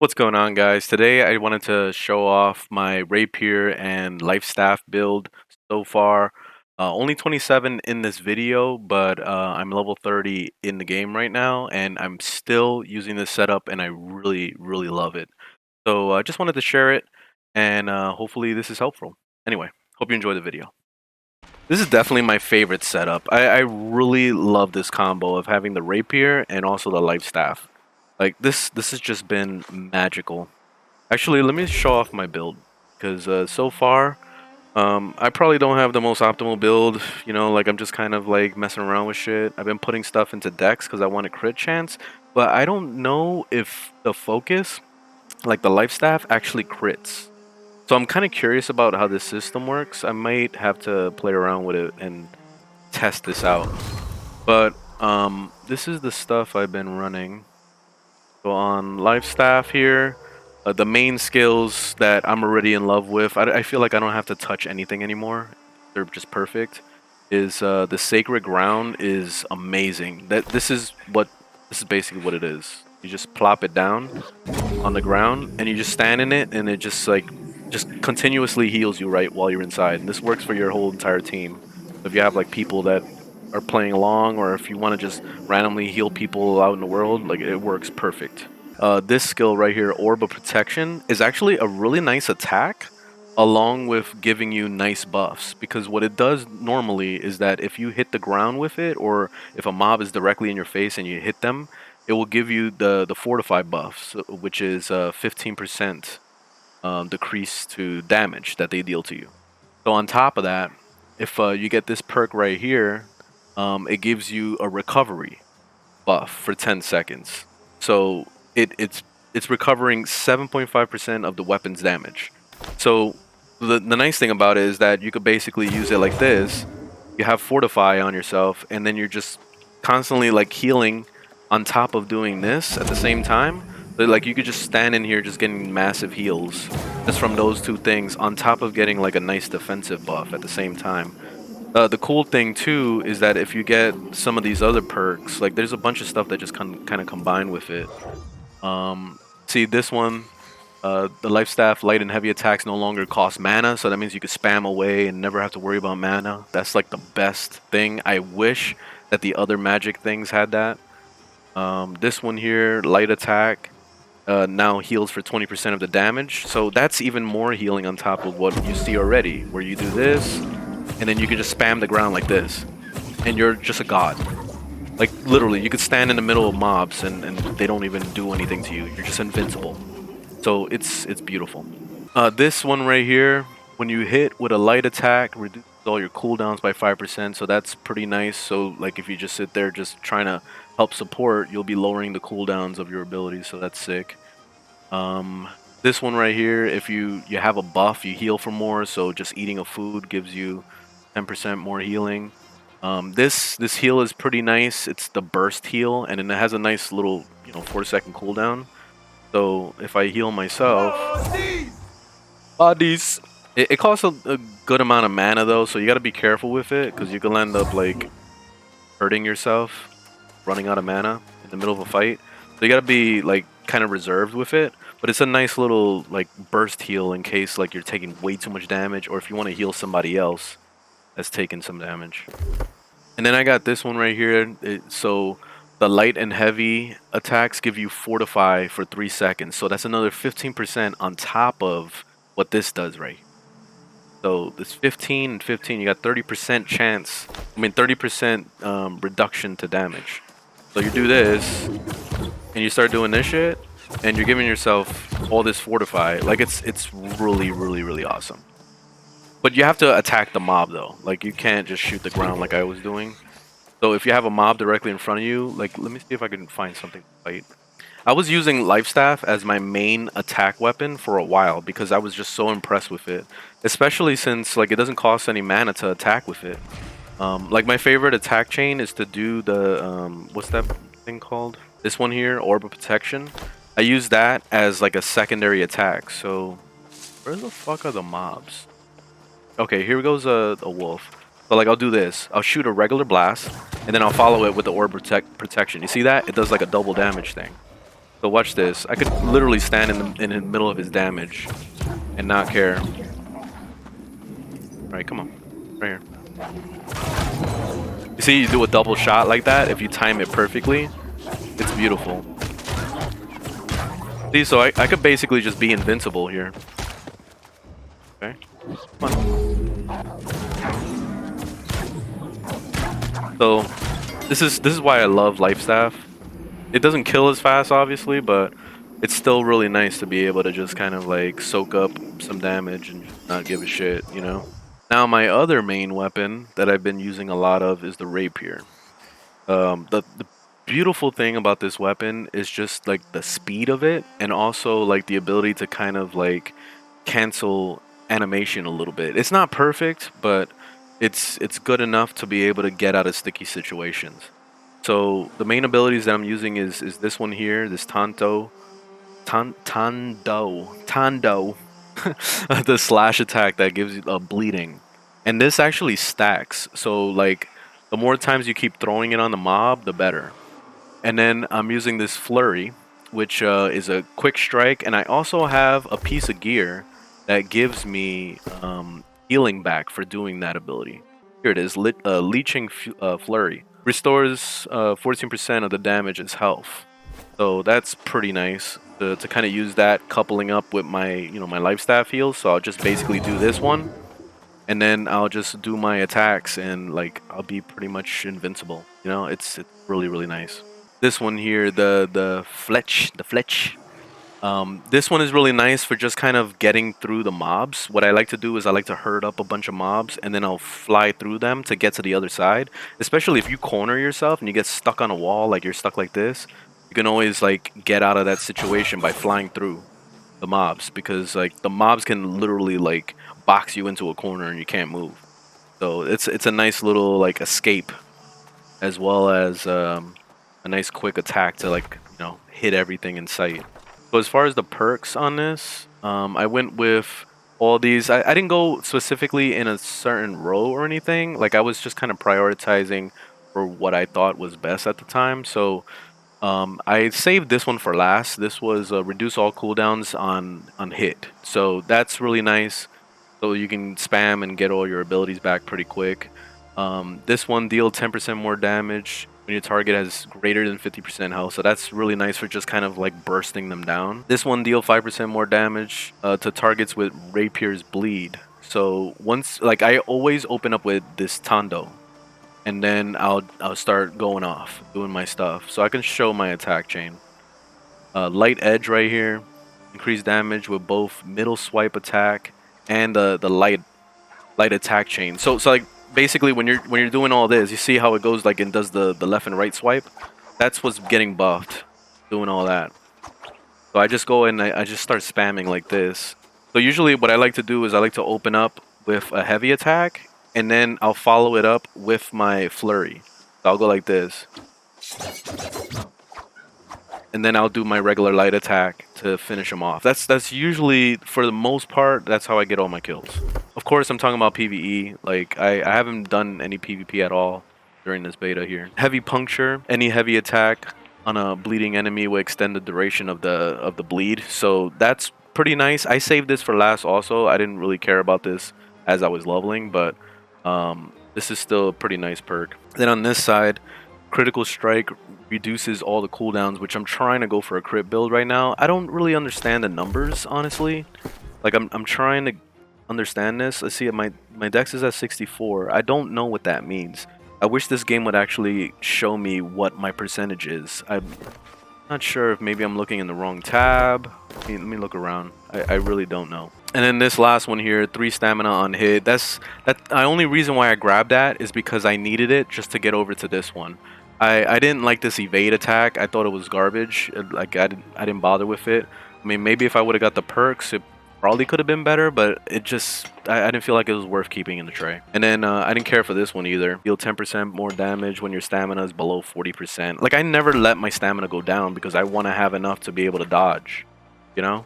What's going on, guys? Today I wanted to show off my Rapier and Life Staff build so far. Only 27 in this video, but I'm level 30 in the game right now, and I'm still using this setup, and I really love it. So I just wanted to share it, and hopefully this is helpful. Anyway, hope you enjoy the video. This is definitely my favorite setup. I really love this combo of having the Rapier and also the Life Staff. Like this has just been magical. Actually, let me show off my build because so far, I probably don't have the most optimal build. You know, like I'm just kind of like messing around with shit. I've been putting stuff into decks because I want a crit chance, but I don't know if the focus, like the life staff, actually crits. So I'm kind of curious about how this system works. I might have to play around with it and test this out. But this is the stuff I've been running. So on life staff here. The main skills that I'm already in love with, I feel like I don't have to touch anything anymore. They're just perfect. Is the sacred ground is amazing. This is basically what it is. You just plop it down on the ground and you just stand in it, and it just continuously heals you right while you're inside. And this works for your whole entire team. If you have like people that are playing along, or if you want to just randomly heal people out in the world, like it works perfect. This skill right here, Orb of Protection, is actually a really nice attack along with giving you nice buffs, because what it does normally is that if you hit the ground with it, or if a mob is directly in your face and you hit them, it will give you the Fortify buffs, which is 15% decrease to damage that they deal to you. So on top of that, if you get this perk right here, it gives you a recovery buff for 10 seconds. So it's recovering 7.5% of the weapon's damage. So the nice thing about it is that you could basically use it like this. You have Fortify on yourself, and then you're just constantly like healing on top of doing this at the same time. But like you could just stand in here just getting massive heals just from those two things, on top of getting like a nice defensive buff at the same time. The cool thing too is that if you get some of these other perks, like there's a bunch of stuff that just kind of combine with it. See this one, the life staff, light and heavy attacks no longer cost mana, so that means you could spam away and never have to worry about mana. That's like the best thing. I wish that the other magic things had that. This one here, light attack, now heals for 20% of the damage, so that's even more healing on top of what you see already, where you do this, and then you can just spam the ground like this, and you're just a god. Like literally, you could stand in the middle of mobs and they don't even do anything to you. You're just invincible. So it's beautiful. This one right here, when you hit with a light attack, reduces all your cooldowns by 5%. So that's pretty nice. So like if you just sit there just trying to help support, you'll be lowering the cooldowns of your abilities. So that's sick. This one right here, if you have a buff, you heal for more. So just eating a food gives you 10% more healing. This heal is pretty nice. It's the burst heal, and then it has a nice little 4-second cooldown. So if I heal myself, bodies, it costs a good amount of mana though, so you got to be careful with it, because you can end up like hurting yourself, running out of mana in the middle of a fight. So you got to be like kind of reserved with it. But it's a nice little like burst heal in case like you're taking way too much damage, or if you want to heal somebody else that's taking some damage. And then I got this one right here. So the light and heavy attacks give you Fortify for 3 seconds. So that's another 15% on top of what this does, right? So this 15 and 15, you got 30% chance. I mean 30% reduction to damage. So you do this, and you start doing this shit, and you're giving yourself all this Fortify. Like it's really awesome. But you have to attack the mob though. Like you can't just shoot the ground like I was doing. So if you have a mob directly in front of you, like let me see if I can find something to fight. I was using life staff as my main attack weapon for a while because I was just so impressed with it. Especially since like it doesn't cost any mana to attack with it. Like my favorite attack chain is to do the what's that thing called? This one here, Orb of Protection. I use that as like a secondary attack. So where the fuck are the mobs? Okay, here goes a wolf. But like I'll do this. I'll shoot a regular blast, and then I'll follow it with the Orb Protection. You see that? It does like a double damage thing. So watch this. I could literally stand in the middle of his damage and not care. All right, come on, right here. You see, you do a double shot like that. If you time it perfectly, it's beautiful. See, so I could basically just be invincible here. Okay, come on. So this is why I love Life Staff. It doesn't kill as fast, obviously, but it's still really nice to be able to just kind of like soak up some damage and not give a shit, you know? Now, my other main weapon that I've been using a lot of is the Rapier. The beautiful thing about this weapon is just like the speed of it, and also like the ability to kind of like cancel animation a little bit. It's not perfect, but it's good enough to be able to get out of sticky situations. So the main abilities that I'm using is this one here, this Tando, the slash attack that gives you a bleeding, and this actually stacks. So like the more times you keep throwing it on the mob, the better. And then I'm using this flurry, which is a quick strike, and I also have a piece of gear that gives me healing back for doing that ability. Here it is, leeching flurry. Restores 14% of the damage as health. So that's pretty nice to kind of use that coupling up with my, my life staff heals. So I'll just basically do this one, and then I'll just do my attacks, and like I'll be pretty much invincible. You know, it's really, really nice. This one here, the Fletch. This one is really nice for just kind of getting through the mobs. What I like to do is I like to herd up a bunch of mobs, and then I'll fly through them to get to the other side. Especially if you corner yourself and you get stuck on a wall, like you're stuck like this, you can always like get out of that situation by flying through the mobs, because like the mobs can literally like box you into a corner and you can't move. So it's a nice little like escape, as well as a nice quick attack to like hit everything in sight. So as far as the perks on this, I went with all these. I didn't go specifically in a certain row or anything. Like I was just kind of prioritizing for what I thought was best at the time. So I saved this one for last. This was reduce all cooldowns on hit. So that's really nice. So you can spam and get all your abilities back pretty quick. This one deal 10% more damage when your target has greater than 50% health, so that's really nice for just kind of like bursting them down. This one deal 5% more damage to targets with Rapier's bleed. So once, like I always open up with this Tando, and then I'll start going off, doing my stuff. So I can show my attack chain. Light edge right here, increased damage with both middle swipe attack and the light attack chain. So like basically when you're doing all this, you see how it goes like and does the left and right swipe. That's what's getting buffed, doing all that. So I just go and I just start spamming like this. So usually what I like to do is I like to open up with a heavy attack, and then I'll follow it up with my flurry. So I'll go like this, and then I'll do my regular light attack to finish them off. That's usually, for the most part, that's how I get all my kills. Of course, I'm talking about PvE. Like I haven't done any PvP at all during this beta here. Heavy puncture, any heavy attack on a bleeding enemy will extend the duration of the bleed. So that's pretty nice. I saved this for last also. I didn't really care about this as I was leveling, but this is still a pretty nice perk. Then on this side, critical strike reduces all the cooldowns, which I'm trying to go for a crit build right now. I don't really understand the numbers, honestly. Like I'm trying to understand this. Let's see, my dex is at 64. I don't know what that means. I wish this game would actually show me what my percentage is. I'm not sure if maybe I'm looking in the wrong tab. Let me look around. I really don't know. And then this last one here, 3 stamina on hit. The only reason why I grabbed that is because I needed it just to get over to this one. I didn't like this evade attack. I thought it was garbage. Like I didn't bother with it. I mean, maybe if I would have got the perks, it probably could have been better, but it just I didn't feel like it was worth keeping in the tray. And then I didn't care for this one either. Deal 10% more damage when your stamina is below 40%. Like I never let my stamina go down because I want to have enough to be able to dodge, you know?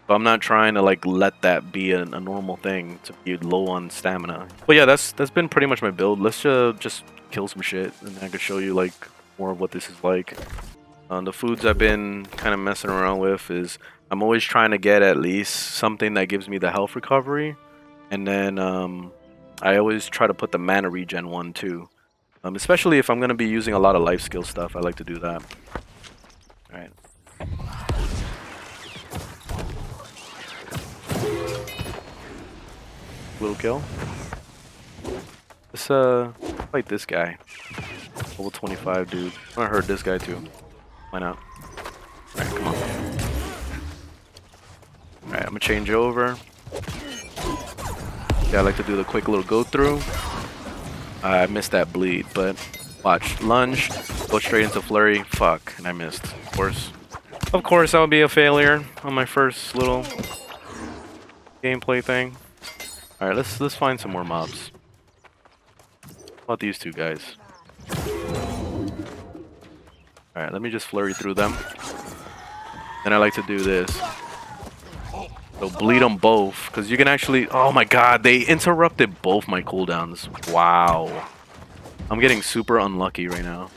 So I'm not trying to like let that be a normal thing to be low on stamina. But yeah, that's been pretty much my build. Let's just kill some shit, and I can show you like more of what this is like. The foods I've been kind of messing around with is I'm always trying to get at least something that gives me the health recovery, and then I always try to put the mana regen one too. Especially if I'm gonna be using a lot of life skill stuff, I like to do that. All right. Little kill. Let's fight this guy. Level 25 dude. I'm gonna hurt this guy too. Why not? Alright, come on. Alright, I'm gonna change over. Yeah, I like to do the quick little go through. I missed that bleed, but watch. Lunge, go straight into flurry. Fuck, and I missed. Of course. Of course, that would be a failure on my first little gameplay thing. Alright, let's find some more mobs. How about these two guys? Alright, let me just flurry through them. Then I like to do this. So bleed them both, because you can actually... Oh my god, they interrupted both my cooldowns. Wow. I'm getting super unlucky right now.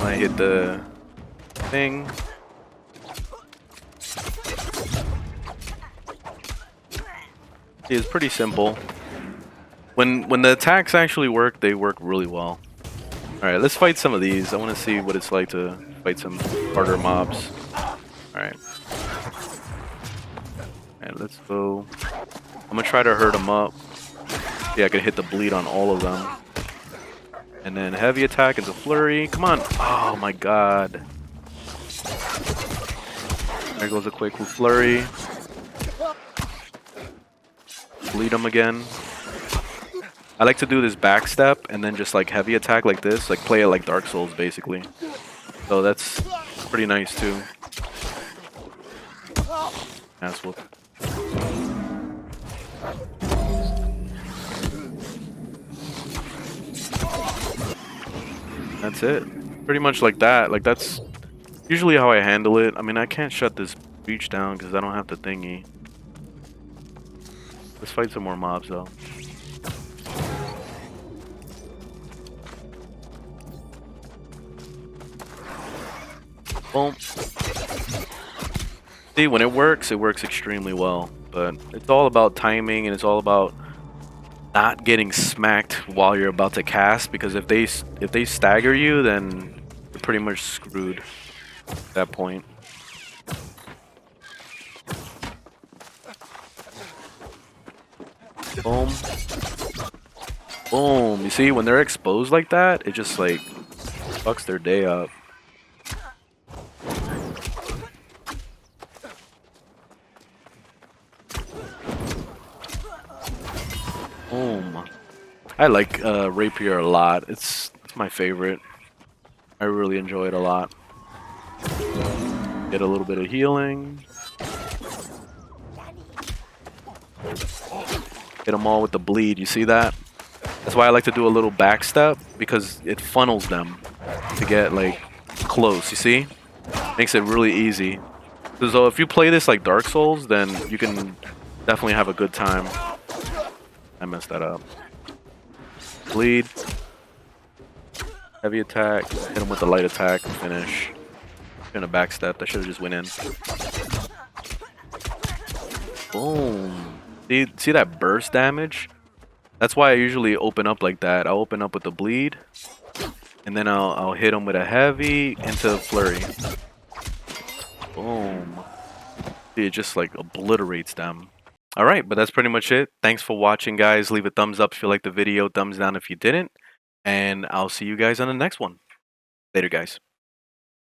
I hit the thing. It's pretty simple. When the attacks actually work, they work really well. Alright, let's fight some of these. I want to see what it's like to fight some harder mobs. Alright. Alright, let's go. I'm gonna try to hurt them up. Yeah, I could hit the bleed on all of them. And then heavy attack into flurry. Come on. Oh my god. There goes a quick flurry. Bleed them again. I like to do this backstep and then just like heavy attack like this, like play it like Dark Souls basically. So that's pretty nice too. Ass whoop. That's it. Pretty much like that. Like that's usually how I handle it. I mean, I can't shut this breach down because I don't have the thingy. Let's fight some more mobs though. Boom. See, when it works extremely well. But it's all about timing, and it's all about not getting smacked while you're about to cast. Because if they stagger you, then you're pretty much screwed at that point. Boom. Boom. You see, when they're exposed like that, it just like fucks their day up. Boom. I like Rapier a lot. It's my favorite. I really enjoy it a lot. Get a little bit of healing. Hit them all with the bleed. You see that? That's why I like to do a little backstep, because it funnels them to get like close. You see? Makes it really easy. So if you play this like Dark Souls, then you can definitely have a good time. I messed that up. Bleed. Heavy attack. Hit him with the light attack. Finish. In a backstep. I should have just went in. Boom. See that burst damage? That's why I usually open up like that. I'll open up with the bleed. And then I'll hit him with a heavy into flurry. Boom. See, it just like obliterates them. Alright, but that's pretty much it. Thanks for watching, guys. Leave a thumbs up if you liked the video. Thumbs down if you didn't. And I'll see you guys on the next one. Later, guys.